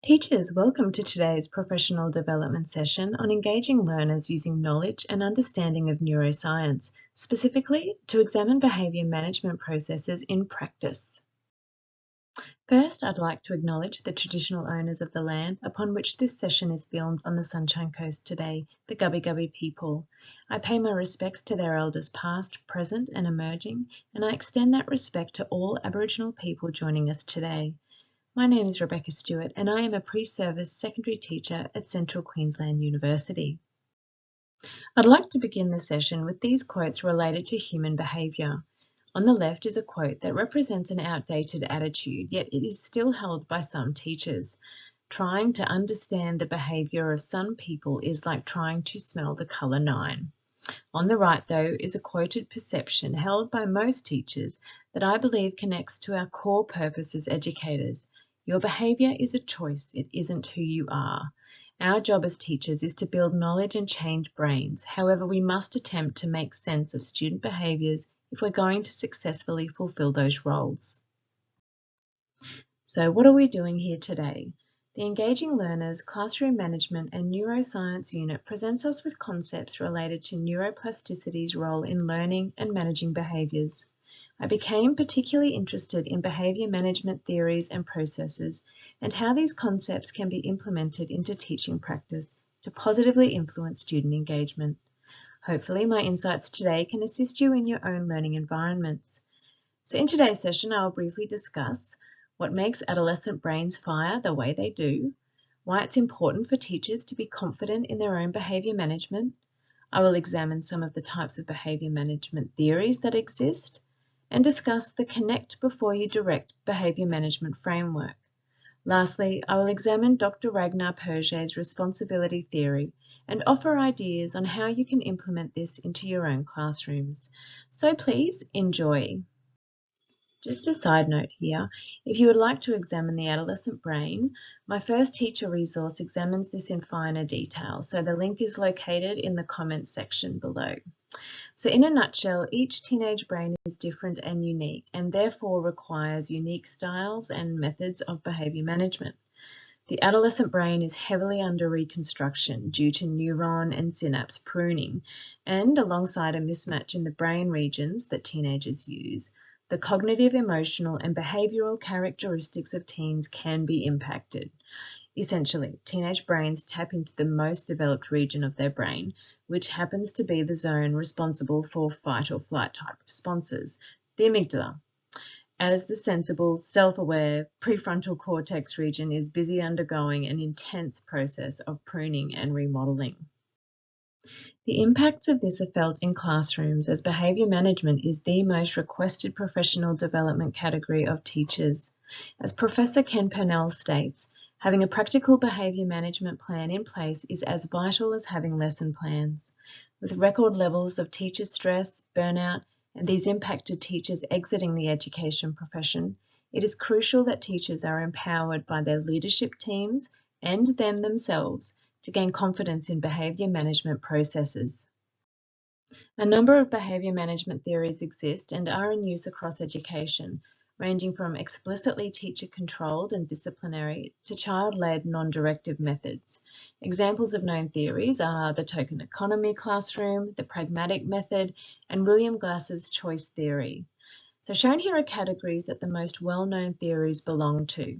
Teachers, welcome to today's professional development session on engaging learners using knowledge and understanding of neuroscience, specifically to examine behaviour management processes in practice. First, I'd like to acknowledge the traditional owners of the land upon which this session is filmed on the Sunshine Coast today, the Gubbi Gubbi people. I pay my respects to their elders past, present and emerging, and I extend that respect to all Aboriginal people joining us today. My name is Rebecca Stewart and I am a pre-service secondary teacher at Central Queensland University. I'd like to begin the session with these quotes related to human behaviour. On the left is a quote that represents an outdated attitude, yet it is still held by some teachers. Trying to understand the behaviour of some people is like trying to smell the colour 9. On the right, though, is a quoted perception held by most teachers that I believe connects to our core purpose as educators. Your behaviour is a choice, it isn't who you are. Our job as teachers is to build knowledge and change brains. However, we must attempt to make sense of student behaviours if we're going to successfully fulfil those roles. So what are we doing here today? The Engaging Learners Classroom Management and Neuroscience unit presents us with concepts related to neuroplasticity's role in learning and managing behaviours. I became particularly interested in behaviour management theories and processes and how these concepts can be implemented into teaching practice to positively influence student engagement. Hopefully, my insights today can assist you in your own learning environments. So in today's session, I'll briefly discuss what makes adolescent brains fire the way they do, why it's important for teachers to be confident in their own behaviour management. I will examine some of the types of behaviour management theories that exist, and discuss the Connect Before You Direct behaviour management framework. Lastly, I will examine Dr. Ragnar Perget's responsibility theory and offer ideas on how you can implement this into your own classrooms. So please enjoy. Just a side note here, if you would like to examine the adolescent brain, my first teacher resource examines this in finer detail, so the link is located in the comments section below. So in a nutshell, each teenage brain is different and unique and therefore requires unique styles and methods of behaviour management. The adolescent brain is heavily under reconstruction due to neuron and synapse pruning, and alongside a mismatch in the brain regions that teenagers use, the cognitive, emotional and behavioural characteristics of teens can be impacted. Essentially, teenage brains tap into the most developed region of their brain, which happens to be the zone responsible for fight or flight type responses, the amygdala, as the sensible, self-aware prefrontal cortex region is busy undergoing an intense process of pruning and remodelling. The impacts of this are felt in classrooms as behaviour management is the most requested professional development category of teachers. As Professor Ken Purnell states, having a practical behaviour management plan in place is as vital as having lesson plans. With record levels of teacher stress, burnout, and these impacted teachers exiting the education profession, it is crucial that teachers are empowered by their leadership teams and them themselves to gain confidence in behaviour management processes. A number of behaviour management theories exist and are in use across education, ranging from explicitly teacher-controlled and disciplinary to child-led non-directive methods. Examples of known theories are the token economy classroom, the pragmatic method, and William Glass's choice theory. So shown here are categories that the most well-known theories belong to.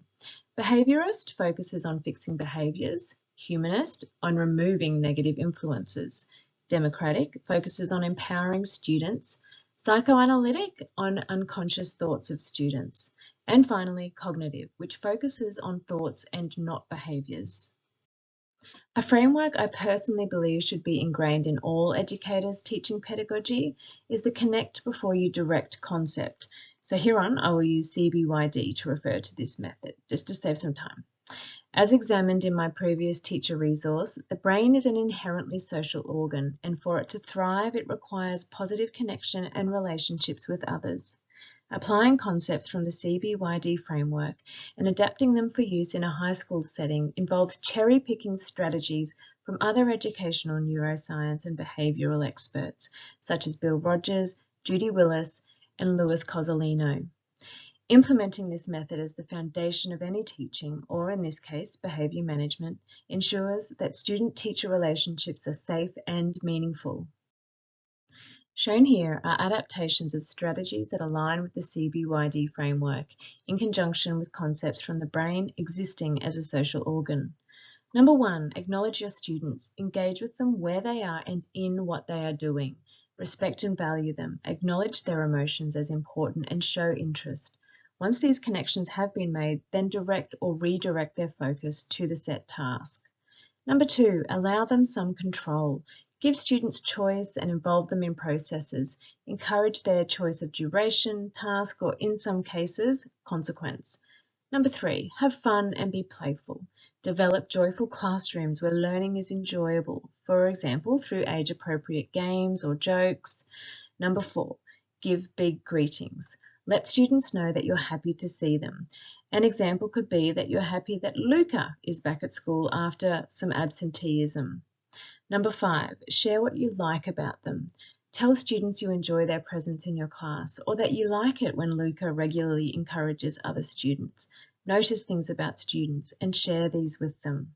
Behaviourist focuses on fixing behaviours, humanist on removing negative influences, democratic focuses on empowering students, psychoanalytic on unconscious thoughts of students, and finally cognitive, which focuses on thoughts and not behaviours. A framework I personally believe should be ingrained in all educators' teaching pedagogy is the Connect Before You Direct concept. So hereon I will use CBYD to refer to this method, just to save some time. As examined in my previous teacher resource, the brain is an inherently social organ, and for it to thrive, it requires positive connection and relationships with others. Applying concepts from the CBYD framework and adapting them for use in a high school setting involves cherry-picking strategies from other educational neuroscience and behavioural experts, such as Bill Rogers, Judy Willis, and Louis Cozzolino. Implementing this method as the foundation of any teaching, or in this case, behaviour management, ensures that student-teacher relationships are safe and meaningful. Shown here are adaptations of strategies that align with the CBYD framework in conjunction with concepts from the brain existing as a social organ. Number 1, acknowledge your students. Engage with them where they are and in what they are doing. Respect and value them. Acknowledge their emotions as important and show interest. Once these connections have been made, then direct or redirect their focus to the set task. Number 2, allow them some control. Give students choice and involve them in processes. Encourage their choice of duration, task, or in some cases, consequence. Number 3, have fun and be playful. Develop joyful classrooms where learning is enjoyable, for example, through age-appropriate games or jokes. Number 4, give big greetings. Let students know that you're happy to see them. An example could be that you're happy that Luca is back at school after some absenteeism. Number 5, share what you like about them. Tell students you enjoy their presence in your class, or that you like it when Luca regularly encourages other students. Notice things about students and share these with them.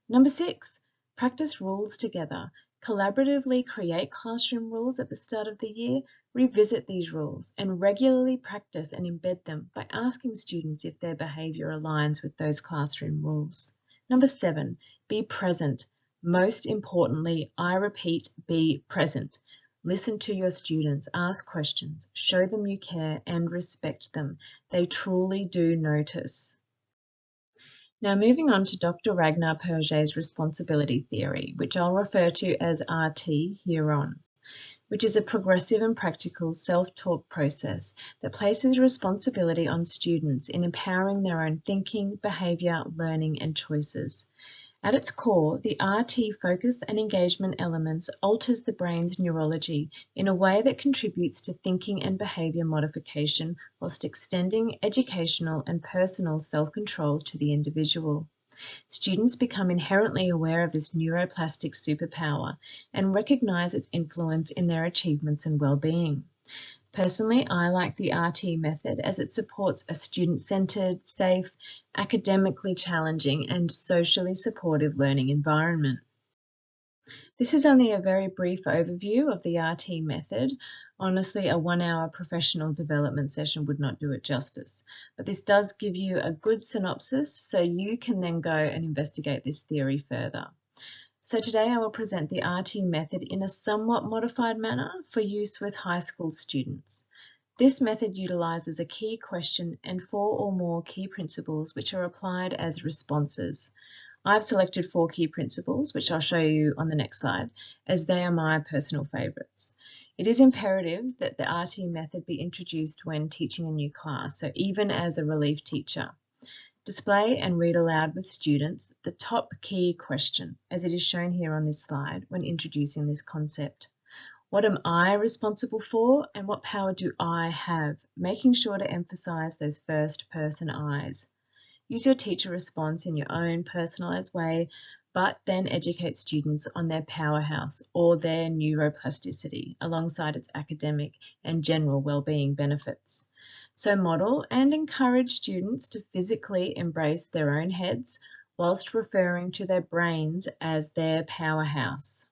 Number 6, practice rules together. Collaboratively create classroom rules at the start of the year, revisit these rules, and regularly practice and embed them by asking students if their behaviour aligns with those classroom rules. Number 7, be present. Most importantly, I repeat, be present. Listen to your students, ask questions, show them you care and respect them. They truly do notice. Now moving on to Dr. Ragnar Perget's responsibility theory, which I'll refer to as RT here on, which is a progressive and practical self-taught process that places responsibility on students in empowering their own thinking, behaviour, learning and choices. At its core, the RT focus and engagement elements alters the brain's neurology in a way that contributes to thinking and behaviour modification whilst extending educational and personal self-control to the individual. Students become inherently aware of this neuroplastic superpower and recognise its influence in their achievements and well-being. Personally, I like the RT method as it supports a student-centred, safe, academically challenging and socially supportive learning environment. This is only a very brief overview of the RT method. Honestly, a 1-hour professional development session would not do it justice, but this does give you a good synopsis so you can then go and investigate this theory further. So today I will present the RT method in a somewhat modified manner for use with high school students. This method utilises a key question and 4 or more key principles which are applied as responses. I've selected 4 key principles, which I'll show you on the next slide, as they are my personal favourites. It is imperative that the RT method be introduced when teaching a new class, so even as a relief teacher. Display and read aloud with students the top key question, as it is shown here on this slide when introducing this concept. What am I responsible for and what power do I have? Making sure to emphasise those first person I's. Use your teacher response in your own personalised way, but then educate students on their powerhouse or their neuroplasticity alongside its academic and general well-being benefits. So model and encourage students to physically embrace their own heads whilst referring to their brains as their powerhouse.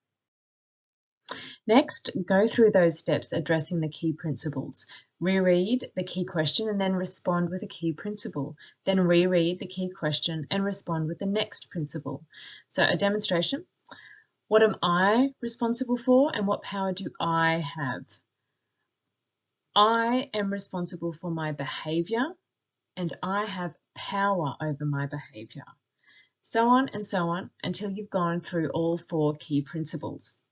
Next, go through those steps addressing the key principles. Reread the key question and then respond with a key principle. Then reread the key question and respond with the next principle. So a demonstration. What am I responsible for and what power do I have? I am responsible for my behaviour and I have power over my behaviour. So on and so on until you've gone through all 4 key principles.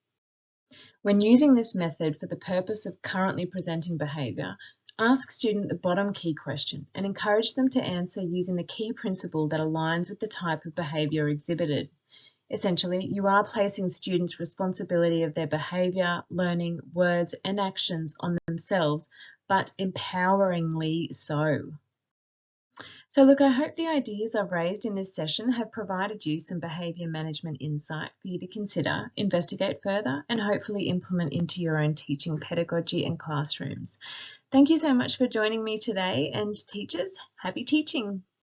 When using this method for the purpose of currently presenting behaviour, ask student the bottom key question and encourage them to answer using the key principle that aligns with the type of behaviour exhibited. Essentially, you are placing students' responsibility of their behaviour, learning, words and actions on themselves, but empoweringly so. So look, I hope the ideas I've raised in this session have provided you some behaviour management insight for you to consider, investigate further, and hopefully implement into your own teaching pedagogy and classrooms. Thank you so much for joining me today, and teachers, happy teaching!